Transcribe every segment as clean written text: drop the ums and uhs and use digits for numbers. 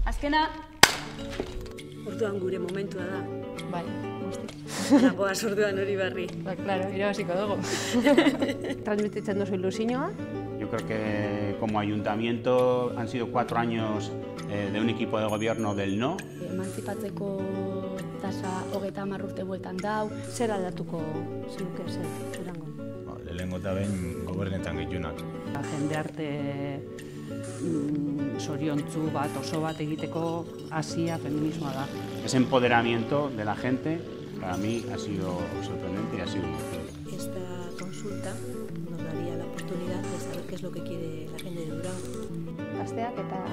Azkena! Orduan gure momentua da. Bai, guzti. Nagoaz orduan hori barri. Ba, claro, irabaziko dugu. Transmititzen duzu ilusioa. Yo creo que como ayuntamiento han sido 4 años de un equipo de gobierno del no. Emantzipatzeko tasa 30 urte bueltan dau. Zer aldatuko zenuke zer Durangon? Lehenengo eta behin gobernetan gehienak. Jende zoriontzu bat, oso bat egiteko hasia feminismoa da. Ese empoderamiento de la gente para mí ha sido sorprendente y ha sido emocionante. Esta consulta nos daría la oportunidad de saber qué es lo que quiere la gente de Durango. Gazteak eta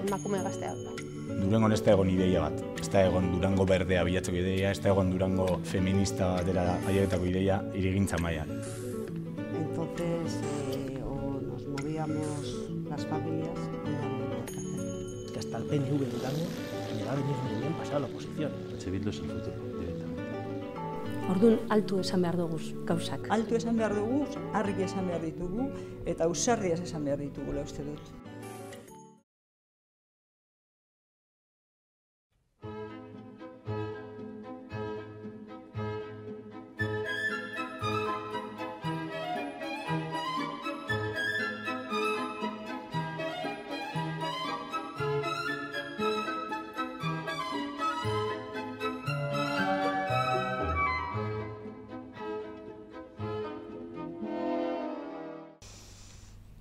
emakume gazteak. Durangon ez da egon ideia bat. Ez da egon Durango berdea bilatzeko ideia, ez da egon Durango feminista batera aietako ideia hirigintza mailan. Entonces, o nos movíamos las familias o no había nada que hacer. Que hasta el PNV de Durango le va a venir muy bien pasar a la oposición. Se Bildu es el futuro, directamente. Orduan altu esan behar dugu gauzak. Altu esan behar dugu, argi esan behar ditugu, eta ausardiaz esan behar ditugula uste dut.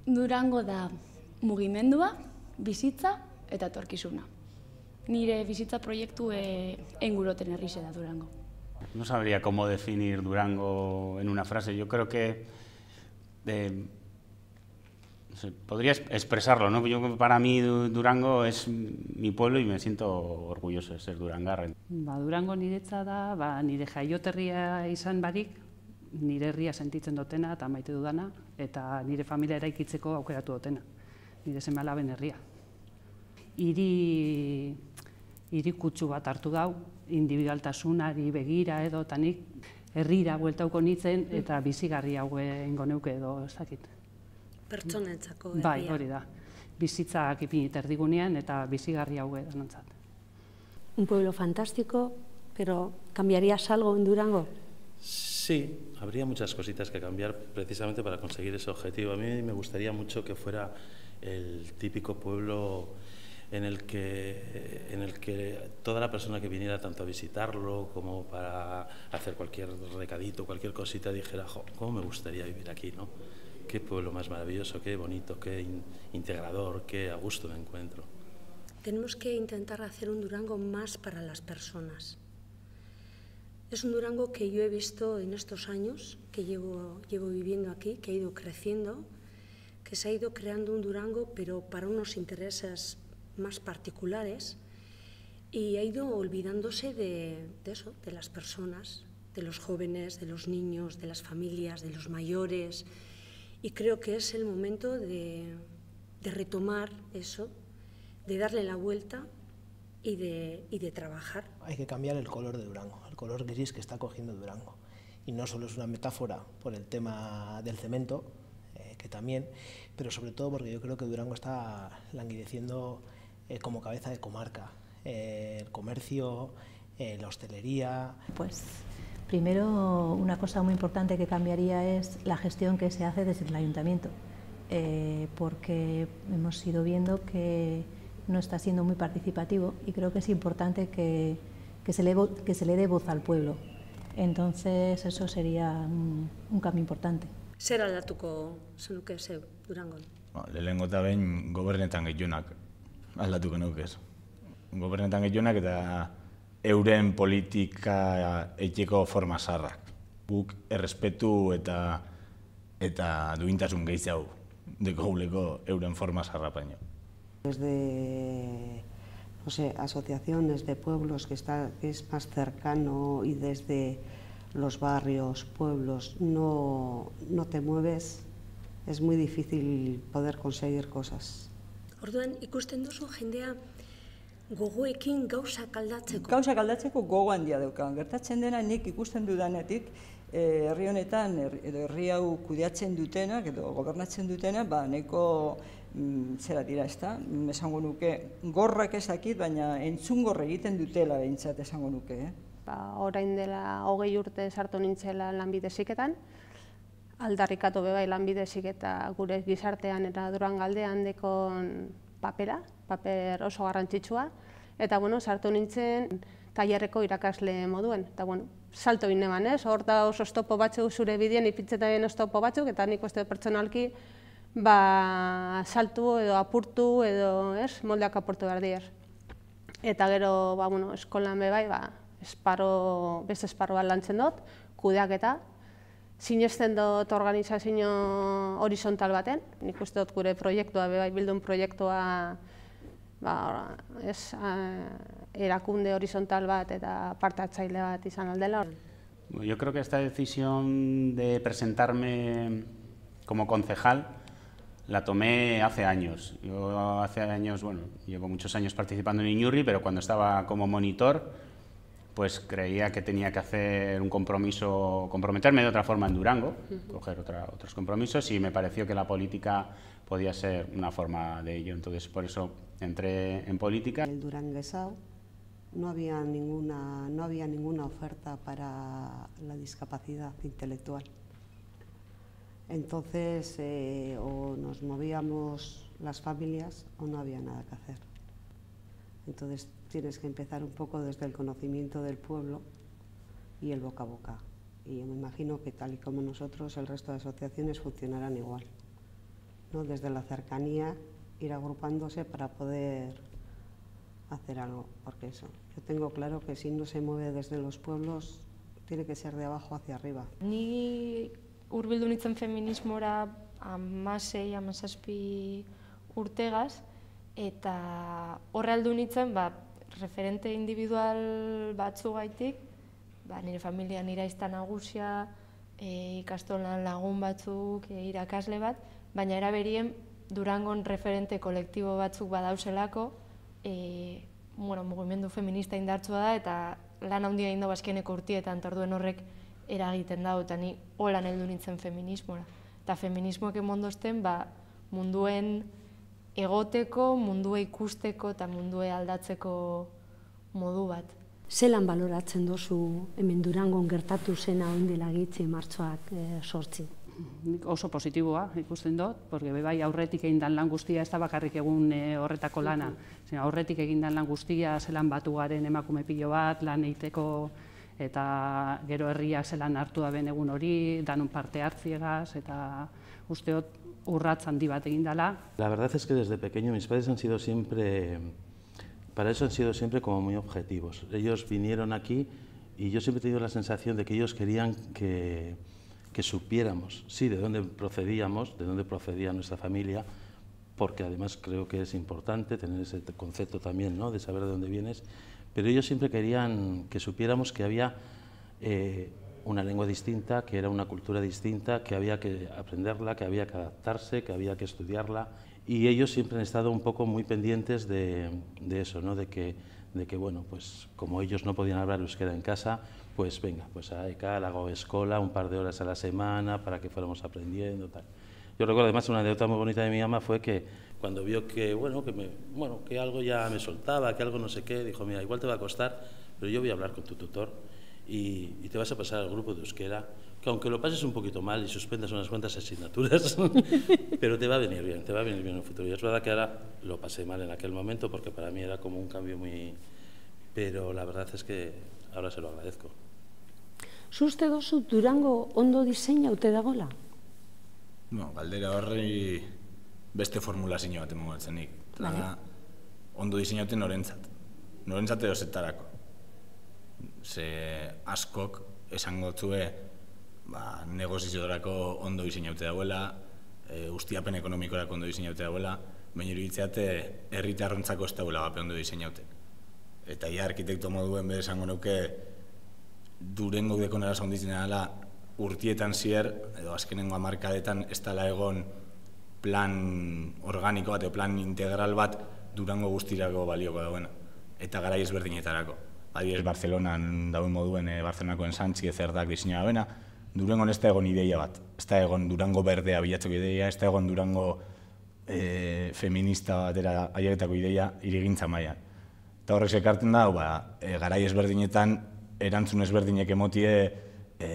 Durango da mugimendua, bizitza eta etorkizuna. Nire bizitza proiektu enguroten herrixe da Durango. No sabría cómo definir Durango en una frase. Yo creo que no sé, podría expresarlo, ¿no? Para mí Durango es mi pueblo y me siento orgulloso de ser durangarra. Durango niretza da, nire jaioterria izan barik, nire herria sentitzen dutena eta maite dudana, eta nire familia eraikitzeko aukeratu dutena, nire seme-alaben herria. Hiri kutsu bat hartu dau, individualtasunari begira edo, eta nik herrira bueltauko nintzen eta bizigarri hau egingo neuke edo, ez dakit. Pertsonentzako herria. Bai, hori da. Bizitzak ipinit erdigunean eta bizigarri hau edanontzat. Un pueblo fantástico, pero ¿cambiarías algo en Durango? Sí, habría muchas cositas que cambiar precisamente para conseguir ese objetivo. A mí me gustaría mucho que fuera el típico pueblo en el que toda la persona que viniera tanto a visitarlo como para hacer cualquier recadito, cualquier cosita, dijera, jo, ¿cómo me gustaría vivir aquí, ¿no? Qué pueblo más maravilloso, qué bonito, qué integrador, qué a gusto me encuentro. Tenemos que intentar hacer un Durango más para las personas. Es un Durango que yo he visto en estos años que llevo viviendo aquí, que ha ido creciendo, que se ha ido creando un Durango, pero para unos intereses más particulares, y ha ido olvidándose de eso, de las personas, de los jóvenes, de los niños, de las familias, de los mayores, y creo que es el momento de retomar eso, de darle la vuelta y de trabajar. Hay que cambiar el color de Durango, el color gris que está cogiendo Durango. Y no solo es una metáfora por el tema del cemento, que también, pero sobre todo porque yo creo que Durango está languideciendo como cabeza de comarca. El comercio, la hostelería. Pues primero una cosa muy importante que cambiaría es la gestión que se hace desde el ayuntamiento, porque hemos ido viendo que no está siendo muy participativo y creo que es importante que se le dé voz al pueblo. Entonces eso sería un cambio importante. Zer aldatuko zenuke zeu Durangon? Lehenengo eta behin gobernetan gehienak aldatuko nuke ez. Gobernetan gehienak eta euren politika eiteko forma zarrak. Guk errespetu eta duintasun gehiago dekouleko euren forma zarra baino. Desde, no sé, asociaciones de pueblos que es más cercano y desde los barrios, pueblos, no te mueves, es muy difícil poder conseguir cosas. Orduan, ikusten duzu jendea gogoekin gauzak aldatzeko? Gauzak aldatzeko gogo handia daukan. Gertatzen dena nik ikusten dudanetik, herri honetan, edo herri hau kudeatzen dutenak, edo gobernatzen dutenak, nahiko zera dira, ezta? Esango nuke, gorrak ezakit, baina entzungor egiten dutela behintzat esango nuke. Orain dela 20 urte sartu nintzela lanbide heziketan, aldarrikatu bebai lanbide heziketa gure gizartean eta Durangaldean dekon paper oso garrantzitsua, eta sartu nintzen tailerreko irakasle moduen, eta salto bineban, hor da oso oztopo batzuk zure bidean ipitzetan oztopo batzuk, eta nik uste pertsonalki saltu edo apurtu edo moldeak apurtu behar dier. Eta gero eskolan bebai, beste esparro bat lantzen dut, kudeaketa, sinesten dut organizazio horizontal baten, nik uste dut gure proiektua bebai, bildun proiektua erakunde horizontal bat eta parte hartzaile bat izan aldela. Yo creo que esta decisión de presentarme como concejal la tomé hace años. Yo hace años, llevo muchos años participando en Inurri, pero cuando estaba como monitor, pues creía que tenía que hacer un compromiso, comprometerme de otra forma en Durango, coger otros compromisos, y me pareció que la política podía ser una forma de ello. Entonces, por eso entré en política. En el Duranguesao no había ninguna oferta para la discapacidad intelectual. Entonces, o nos movíamos las familias o no había nada que hacer. Entonces, tienes que empezar un poco desde el conocimiento del pueblo y el boca a boca. Y yo me imagino que tal y como nosotros, el resto de asociaciones funcionarán igual, ¿no? Desde la cercanía, ir agrupándose para poder hacer algo, porque eso, yo tengo claro que si no se mueve desde los pueblos, tiene que ser de abajo hacia arriba. Ni hurbildu nintzen feminismora 16-17 urtegaz, eta horre aldu nintzen, referente individual batzugaitik, nire familia nire aizta nagusia, ikastolan lagun batzuk, irakasle bat, baina eraberien Durangon referente kolektibo batzuk badauzelako, mugimendu feminista indartsua da, eta lan handia egin dago azkeneko urtietan, orduen horrek eragiten dago, eta ni holan heldu nintzen feminismora. Eta feminismoak emondozten munduen egoteko, mundue ikusteko eta mundue aldatzeko modu bat. Zelan baloratzen dozu hemen Durangon gertatu zena orain dela gitxi martxoak 8? Oso positiboa ikusten dut, porque bai aurretik egindan lan guztia, ez da bakarrik egun horretako lana. Aurretik egindan lan guztia, zelan batu garen emakume pilo bat, lan egiteko, eta gero herriak zelan hartu da ben egun hori, danun parte hartziegaz, eta usteot urratz handi bat egindala. La verdad es que desde pequeño mis padres han sido siempre, para eso han sido siempre como muy objetivos. Ellos vinieron aquí y yo siempre he tenido la sensación de que ellos querían que supiéramos, sí, de dónde procedíamos, de dónde procedía nuestra familia, porque además creo que es importante tener ese concepto también, ¿no?, de saber de dónde vienes, pero ellos siempre querían que supiéramos que había una lengua distinta, que era una cultura distinta, que había que aprenderla, que había que adaptarse, que había que estudiarla, y ellos siempre han estado un poco muy pendientes de eso, ¿no?, de que bueno, pues como ellos no podían hablar euskera en casa, pues venga, pues a ECA, hago escola un par de horas a la semana para que fuéramos aprendiendo, tal. Yo recuerdo además una anécdota muy bonita de mi mamá fue que cuando vio que, que algo ya me soltaba, que algo no sé qué, dijo, mira, igual te va a costar, pero yo voy a hablar con tu tutor y te vas a pasar al grupo de euskera, que aunque lo pases un poquito mal y suspendas unas cuantas asignaturas, pero te va a venir bien en el futuro. Y es verdad que ahora lo pasé mal en aquel momento porque para mí era como un cambio muy... Pero la verdad es que ahora se lo agradezco. Uste dozu Durango ondo diseinaute dagoela? Galdera horri beste formulazio bat emango nik. Ondo diseinaute norentzat. Norentzat edo zetarako. Ze askok esango zue negoziziorako ondo diseinaute dagoela, ustiapen ekonomikorako ondo diseinaute dagoela, baina iruditzate herritarrontzako ez dagoela gape ondo diseinaute. Eta ja arkitekto moduen bere esango nuke Durango dekonera zaunditzen dela urtietan zier, edo azkenengo hamarkadetan ez dela egon plan organiko bat, plan integral bat Durango guztirako balioko dagoena, eta garai ezberdinetarako. Adibidez, Barcelonan dauen moduen, Barcelonako ensantzi ezerdak diseinua dagoena, Durangon ez da egon ideia bat, ez da egon Durango berdea bilatzeko ideia, ez da egon Durango feminista batera ailegetako ideia hirigintza mailan. Eta horrek sekartzen da, garai ezberdinetan erantzun ezberdinek emotie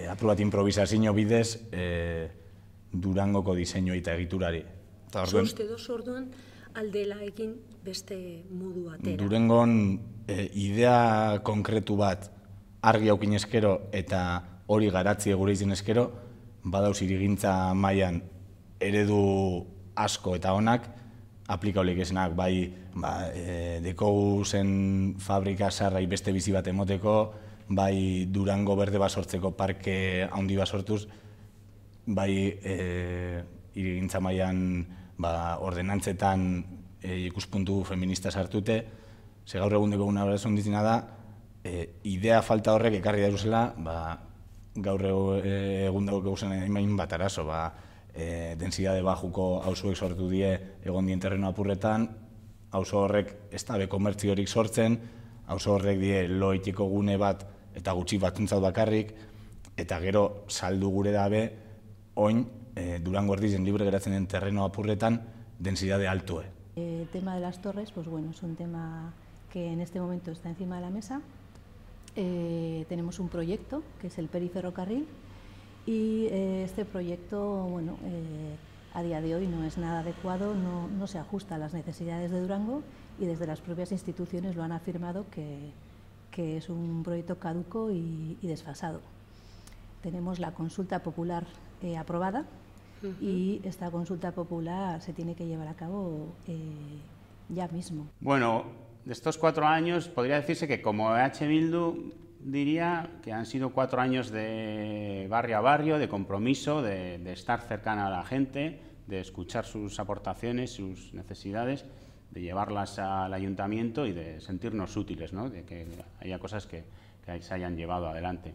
apur bat improvisazio bidez Durangoko diseinua eta egiturari. Uste dozu orduan aldela egin beste modu batera. Durangon idea konkretu bat argi aukin eskero eta hori garatzi gure izin eskero, badauz hirigintza mailan eredu asko eta onak, aplikaulik esenak, bai dekogu zen fabrika sarrai beste bizi bat emoteko, bai Durango berde bat sortzeko parke handi bat sortuz, bai hirigintza mailan ordenantzetan ikuspuntu feminista sartute, ze gaur egundeko una berazun ditzina da, idea falta horrek ekarri daruzela, gaur egundeko gauzen emain bat arazo, densidade bajuko auzoek sortu die egon dien terreno apurretan, auzo horrek ez dabe komertziorik sortzen, auzo horrek die loiteko gune bat eta gutxi batzuntzat bakarrik, eta gero saldu gure dabe, oin Durango erdizen libre geratzen den terreno apurretan densidade altue. El tema de las torres, pues bueno, es un tema que en este momento está encima de la mesa. Tenemos un proyecto que es el Periferrocarril y este proyecto, bueno, a día de hoy no es nada adecuado, no se ajusta a las necesidades de Durango y desde las propias instituciones lo han afirmado que es un proyecto caduco y desfasado. Tenemos la consulta popular aprobada y esta consulta popular se tiene que llevar a cabo ya mismo. Bueno, de estos 4 años podría decirse que como EH Bildu diría que han sido 4 años de barrio a barrio, de compromiso, de estar cercana a la gente, de escuchar sus aportaciones, sus necesidades, de llevarlas al ayuntamiento y de sentirnos útiles, ¿no? De que haya cosas que se hayan llevado adelante.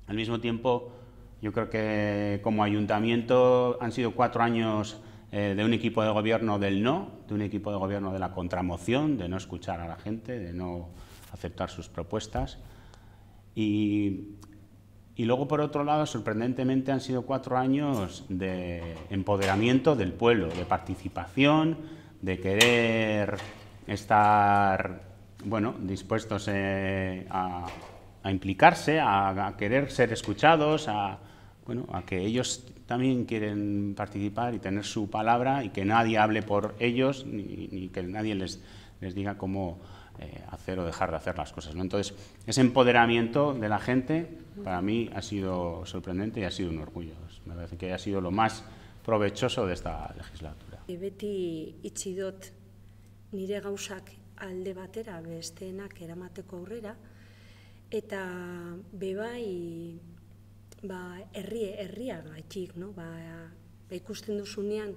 Al mismo tiempo, yo creo que como ayuntamiento han sido 4 años de un equipo de gobierno del no, de un equipo de gobierno de la contramoción, de no escuchar a la gente, de no aceptar sus propuestas. Y luego, por otro lado, sorprendentemente han sido 4 años de empoderamiento del pueblo, de participación, de querer estar, bueno, dispuestos a implicarse, a querer ser escuchados, a que ellos también quieren participar y tener su palabra y que nadie hable por ellos ni que nadie les diga cómo hacer o dejar de hacer las cosas, ¿no? Entonces, ese empoderamiento de la gente para mí ha sido sorprendente y ha sido un orgullo. Me parece que ha sido lo más provechoso de esta legislatura. Beti itxi dut nire gauzak alde batera besteenak eramateko aurrera, eta bebai herriagaitik, no? Ikusten duzunean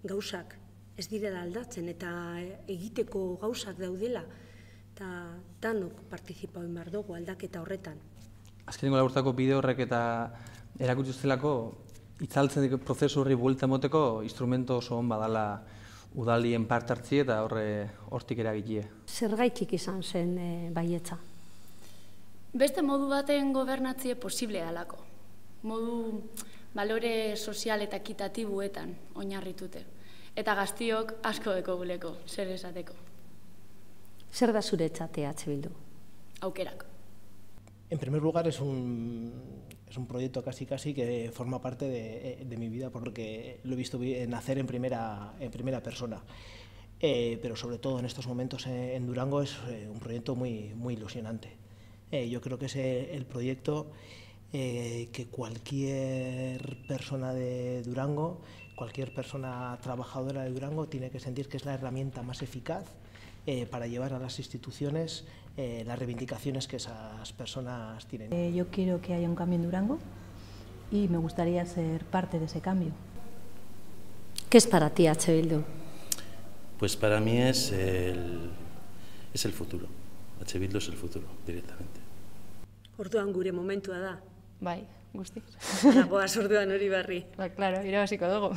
gauzak ez direla aldatzen eta egiteko gauzak daudela, eta danok partizipatu behar dugu aldaketa horretan. Azkenengo laburtako bide horrek eta erakutsi zelako itzaltzen prozesu horri buelta emoteko instrumento oso on badala udalien parte hartzi eta hortik eragilie. Zergaitik izan zen baietza? Beste modu baten gobernatzie posible dalako. Modu balore sozial eta ekitatibuetan oinarritute. Eta gaztiok asko deko guleko, zer esateko. Zer da zuretzat EH Bildu? Aukerak. En primer lugar, es un proyecto casi que forma parte de mi vida porque lo he visto nacer en primera persona. Pero sobre todo en estos momentos en Durango es un proyecto muy ilusionante. Yo creo que es el proyecto que cualquier persona de Durango, cualquier persona trabajadora de Durango tiene que sentir que es la herramienta más eficaz para llevar a las instituciones las reivindicaciones que esas personas tienen. Yo quiero que haya un cambio en Durango y me gustaría ser parte de ese cambio. ¿Qué es para ti EH Bildu? Pues para mí es el futuro. EH Bildu es el futuro, directamente. Orduan gure momentua da. Bai, guzti. Nagoaz orduan hori barri. Claro, irabaziko dugu.